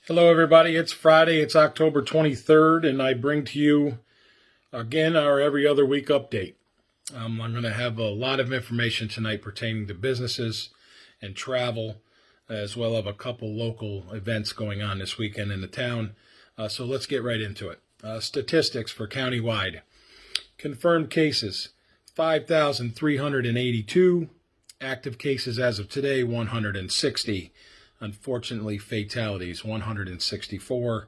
Hello, everybody. It's Friday. It's October 23rd, and I bring to you again our every other week update. I'm going to have a lot of information tonight pertaining to businesses and travel, as well as a couple local events going on this weekend in the town. So let's get right into it. Statistics for countywide. Confirmed cases, 5,382. Active cases as of today, 160. Unfortunately, fatalities, 164.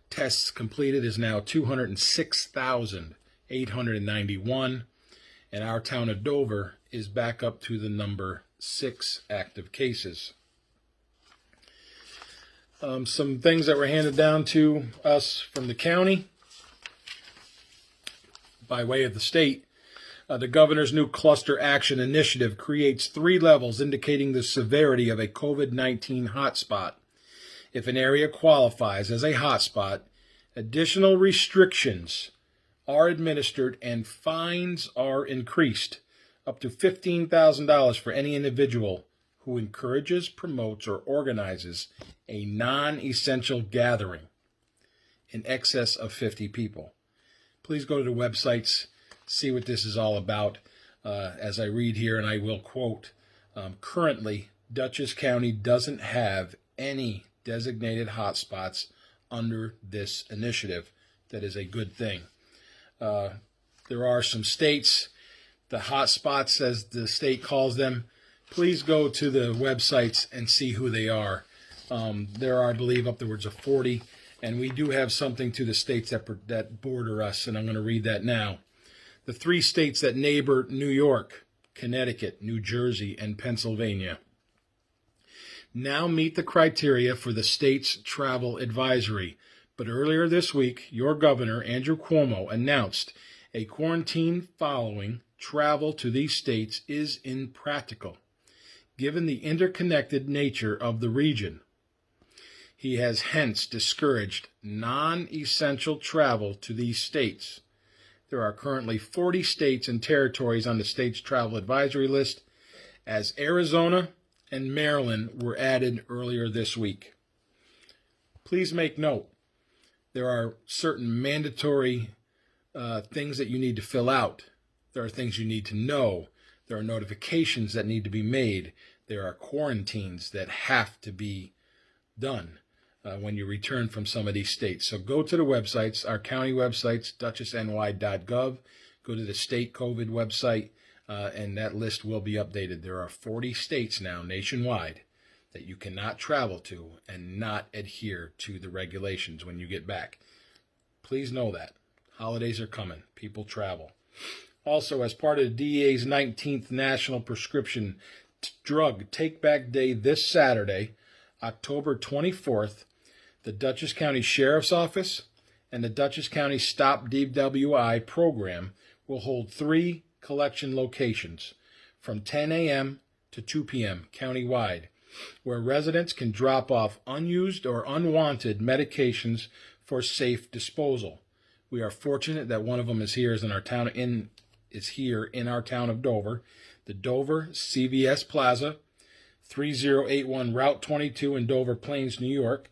Tests completed is now 206,891. And our town of Dover is back up to the number 6 active cases. Some things that were handed down to us from the county by way of the state. The governor's new cluster action initiative creates 3 levels indicating the severity of a COVID-19 hotspot. If an area qualifies as a hotspot, additional restrictions are administered and fines are increased up to $15,000 for any individual who encourages, promotes, or organizes a non-essential gathering in excess of 50 people. Please go to the websites, see what this is all about. As I read here, and I will quote, currently, Dutchess County doesn't have any designated hotspots under this initiative. That is a good thing. There are some states, the hotspots as the state calls them. Please go to the websites and see who they are. There are, I believe, upwards of 40, and we do have something to the states that border us, and I'm going to read that now. The 3 states that neighbor New York, Connecticut, New Jersey, and Pennsylvania now meet the criteria for the state's travel advisory. But earlier this week, your governor, Andrew Cuomo, announced a quarantine following travel to these states is impractical, given the interconnected nature of the region. He has hence discouraged non-essential travel to these states. There are currently 40 states and territories on the state's travel advisory list, as Arizona and Maryland were added earlier this week. Please make note, there are certain mandatory things that you need to fill out. There are things you need to know. There are notifications that need to be made. There are quarantines that have to be done when you return from some of these states. So go to the websites, our county websites, dutchessny.gov. Go to the state COVID website, and that list will be updated. There are 40 states now nationwide that you cannot travel to and not adhere to the regulations when you get back. Please know that. Holidays are coming. People travel. Also, as part of the DEA's 19th National Prescription Drug Take-Back Day this Saturday, October 24th, the Dutchess County Sheriff's Office and the Dutchess County Stop DWI program will hold 3 collection locations from 10 a.m. to 2 p.m. countywide, where residents can drop off unused or unwanted medications for safe disposal. We are fortunate that one of them is here in our town of Dover, the Dover CVS Plaza, 3081 Route 22 in Dover Plains, New York.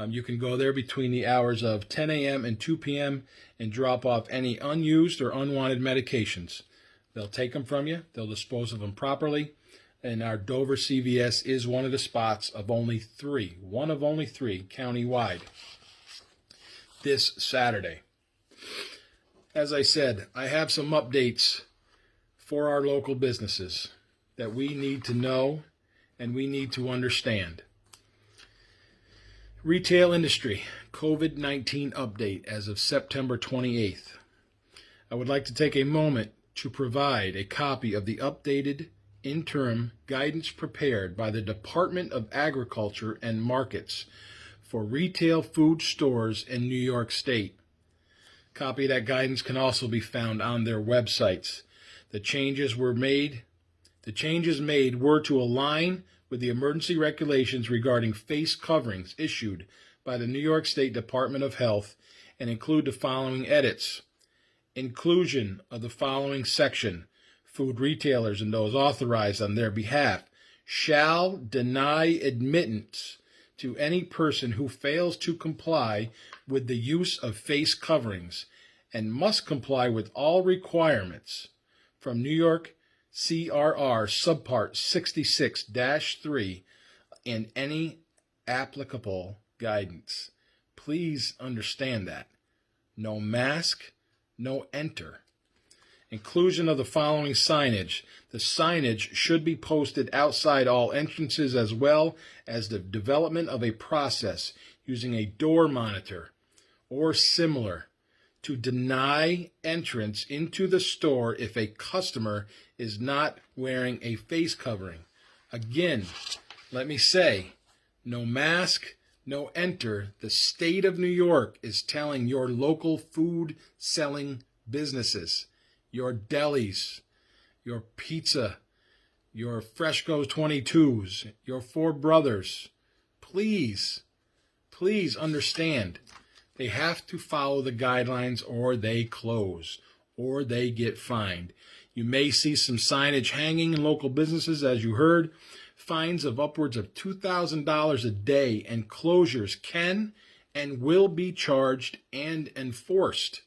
You can go there between the hours of 10 a.m. and 2 p.m. and drop off any unused or unwanted medications. They'll take them from you. They'll dispose of them properly. And our Dover CVS is one of the spots of only 3, one of only 3 countywide this Saturday. As I said, I have some updates for our local businesses that we need to know and we need to understand. Retail industry, COVID-19 update as of September 28th. I would like to take a moment to provide a copy of the updated interim guidance prepared by the Department of Agriculture and Markets for retail food stores in New York State. Copy of that guidance can also be found on their websites. The changes made were to align with the emergency regulations regarding face coverings issued by the New York State Department of Health and include the following edits. Inclusion of the following section: food retailers and those authorized on their behalf shall deny admittance to any person who fails to comply with the use of face coverings and must comply with all requirements from New York CRR Subpart 66-3 and any applicable guidance. Please understand that. No mask, no enter. Inclusion of the following signage. The signage should be posted outside all entrances as well as the development of a process using a door monitor or similar to deny entrance into the store if a customer is not wearing a face covering. Again, let me say, no mask, no enter. The state of New York is telling your local food selling businesses, your delis, your pizza, your Freshco's 22s, your Four Brothers, please understand. They have to follow the guidelines or they close or they get fined. You may see some signage hanging in local businesses, as you heard. Fines of upwards of $2,000 a day and closures can and will be charged and enforced.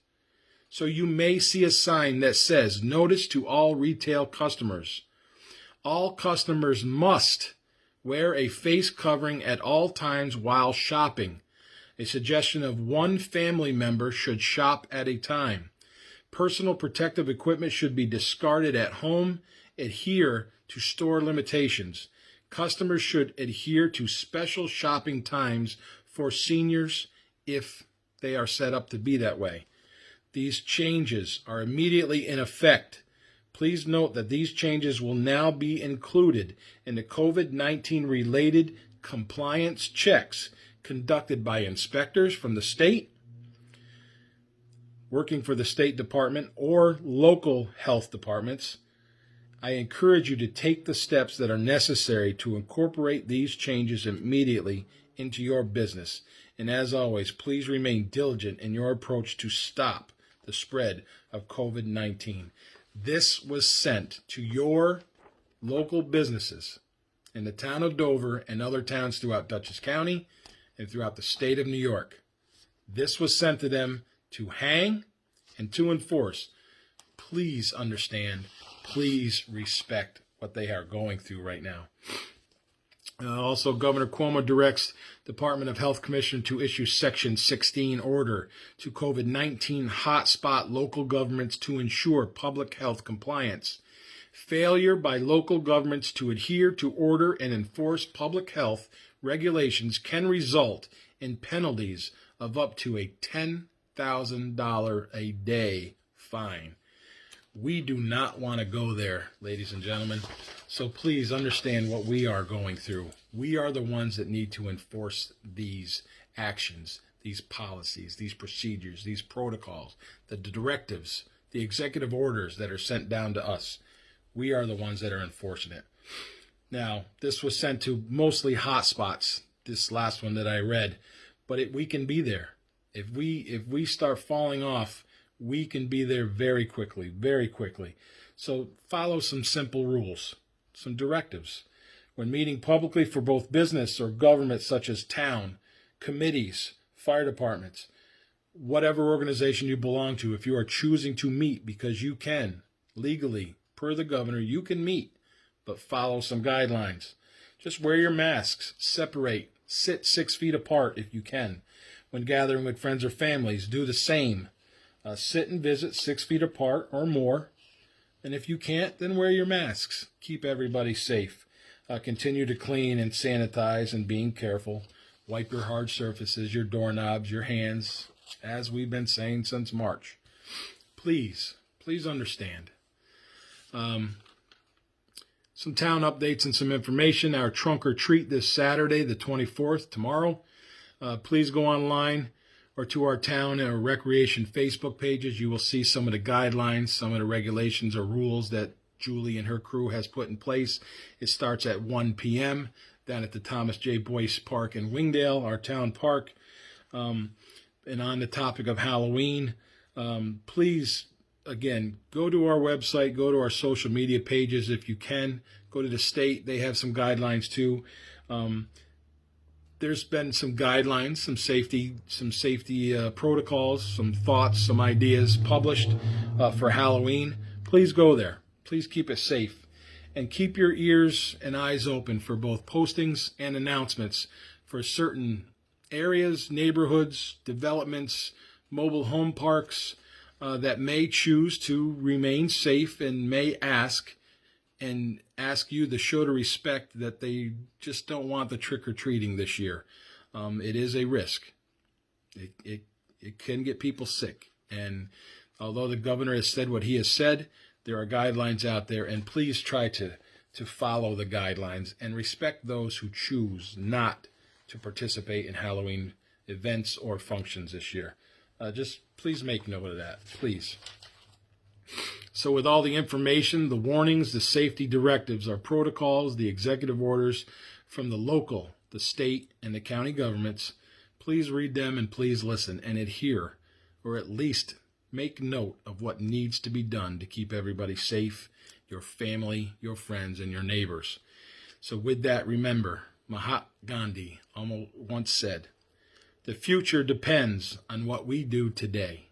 So you may see a sign that says, "Notice to all retail customers. All customers must wear a face covering at all times while shopping. A suggestion of one family member should shop at a time. Personal protective equipment should be discarded at home. Adhere to store limitations. Customers should adhere to special shopping times for seniors if they are set up to be that way." These changes are immediately in effect. Please note that these changes will now be included in the COVID-19 related compliance checks conducted by inspectors from the state, working for the State Department, or local health departments. I encourage you to take the steps that are necessary to incorporate these changes immediately into your business. And as always, please remain diligent in your approach to stop the spread of COVID-19. This was sent to your local businesses in the town of Dover and other towns throughout Dutchess County and throughout the state of New York. This was sent to them to hang and to enforce. Please understand, please respect what they are going through right now. Also, Governor Cuomo directs Department of Health Commissioner to issue Section 16 order to COVID-19 hotspot local governments to ensure public health compliance. Failure by local governments to adhere to order and enforce public health regulations can result in penalties of up to a $10,000 a day fine. We do not want to go there, ladies and gentlemen. So please understand what we are going through. We are the ones that need to enforce these actions, these policies, these procedures, these protocols, the directives, the executive orders that are sent down to us. We are the ones that are enforcing it. Now, this was sent to mostly hotspots, this last one that I read, but we can be there. If we start falling off, we can be there very quickly, very quickly. So follow some simple rules, some directives. When meeting publicly for both business or government, such as town, committees, fire departments, whatever organization you belong to, if you are choosing to meet because you can, legally, per the governor, you can meet, but follow some guidelines. Just wear your masks, separate, sit 6 feet apart if you can. When gathering with friends or families, do the same. Sit and visit 6 feet apart or more. And if you can't, then wear your masks. Keep everybody safe. Continue to clean and sanitize and being careful. Wipe your hard surfaces, your doorknobs, your hands, as we've been saying since March. Please understand. Some town updates and some information. Our trunk or treat this Saturday, the 24th, tomorrow. Please go online or to our town or recreation Facebook pages. You will see some of the guidelines, some of the regulations or rules that Julie and her crew has put in place. It starts at 1 p.m. down at the Thomas J. Boyce Park in Wingdale, our town park. And on the topic of Halloween, please, again, go to our website, go to our social media pages if you can. Go to the state. They have some guidelines too. there's been some guidelines, some safety protocols, some thoughts, some ideas published for Halloween. Please go there. Please keep it safe. And keep your ears and eyes open for both postings and announcements for certain areas, neighborhoods, developments, mobile home parks that may choose to remain safe and may ask you to show the respect that they just don't want the trick-or-treating this year. It is a risk. It can get people sick. And although the governor has said what he has said, there are guidelines out there, and please try to follow the guidelines and respect those who choose not to participate in Halloween events or functions this year. Just please make note of that, please. So with all the information, the warnings, the safety directives, our protocols, the executive orders from the local, the state, and the county governments, please read them and please listen and adhere, or at least make note of what needs to be done to keep everybody safe, your family, your friends, and your neighbors. So with that, remember, Mahatma Gandhi once said, "The future depends on what we do today.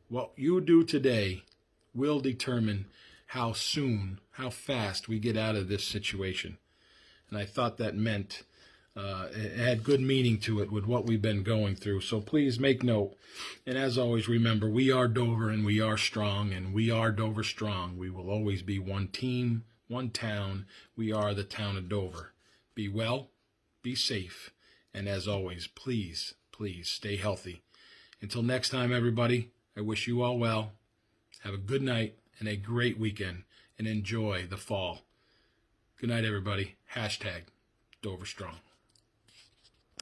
What you do today will determine how soon, how fast we get out of this situation." And I thought that meant it had good meaning to it with what we've been going through. So please make note. And as always, remember, we are Dover and we are strong, and we are Dover strong. We will always be one team, one town. We are the town of Dover. Be well, be safe, and as always, please, please stay healthy. Until next time, everybody, I wish you all well. Have a good night and a great weekend, and enjoy the fall. Good night, everybody. # Dover Strong.